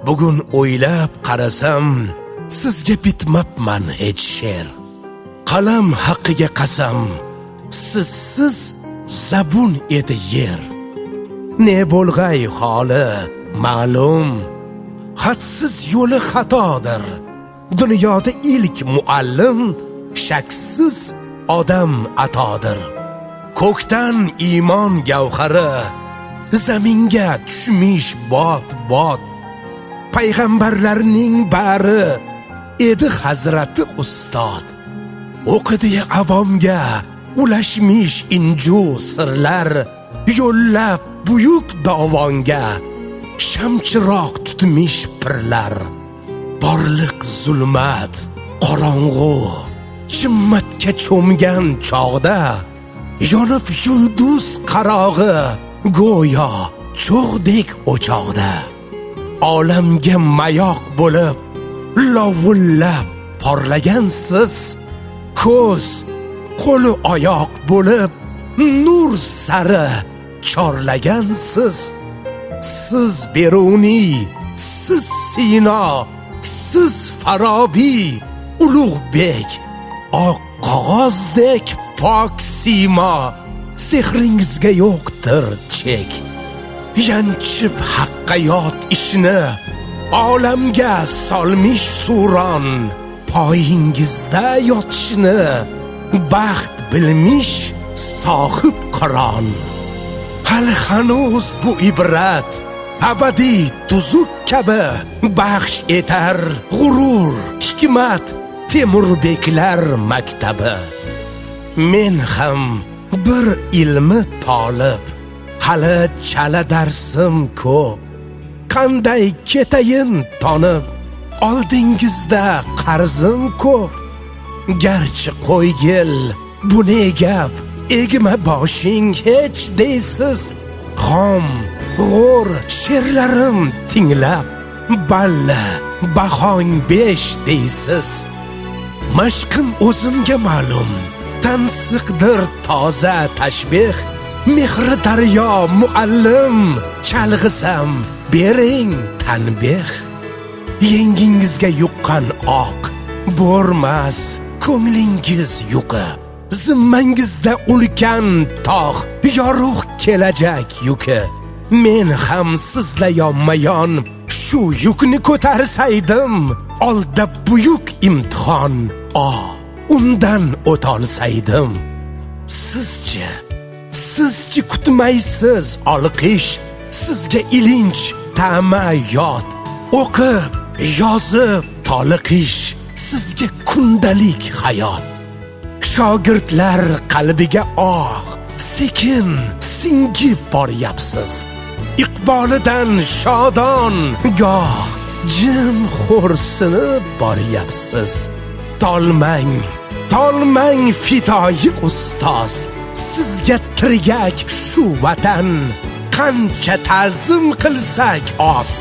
Bugun o'ylab qarasam, sizga bitmabman hech she'r. Qalam haqqiga qasam, sizsiz zabun edi yer. Ne bo'lg'ay holi ma'lum, hadsiz yo'li xatodir. Dunyoda ilk muallim shaksiz odam atodir. Ko'kdan iymon gavhari zaminga tushmish bot. Payg'ambarlarning bari edi hazrati ustod. O'qidi avomga ulashmish inju sirlar, yo'llab buyuk davonga shamchiroq tutmish pirlar. Borliq zulmat, qorong'u, chimmatga cho'mgan chog'da yonib yulduz qarog'i go'yo cho'g'dek o'choqda. Olamga mayoq bo'lib lovullab porlagansiz, ko'z, qo'l oyoq bo'lib nur sari chorlagansiz. Siz Beruniy, siz Sino, siz Farobiy, Ulug'bek, oq qog'ozdek pok simo. Sehringizga yo'qdir chek. Yanchib haqqayot ishni olamga solmish suron. Poyingizda yotishni baxt bilmish sohib qiron. Hali hanuz bu ibrat abadiy tuzuk kabi baxsh etar g'urur, hikmat Temurbeklar maktabi. Men ham bir ilmi tolib, hali chala darsim ko'p. Qanday ketayin tonib, oldingizda qarzim ko'p. Garchi qo'ygil, bu ne gap, egma boshing hech deysiz. Xom, g'o'r she'rlarim tinglab, balla, bahong 5 deysiz. Mashqim o'zimga ma'lum, tansiqdir toza tashbih. Mehri daryo muallim, chalg'isam bering tanbeh. Yengingizga yuqqan oq bormas ko'nglingiz yuqi. Zimmangizda ulkan tog' yorug' kelajak yuki. Men ham sizla yonma-yon shu yukni ko'tarsaydim, oldda buyuk imtihon, undan o'tolsaydim. Sizchi kutmaysiz olqish, sizga ilinch ta'ma yod. O'qib, yozib toliqish, sizga kundalik hayot. Shogirdlar qalbiga sekin singib boryapsiz. Iqbolidan shodon, goh jim xo'rsinib boryapsiz. Tolmang fidoyi ustoz, sizga tirgak shu vatan. Qancha ta'zim qilsak oz.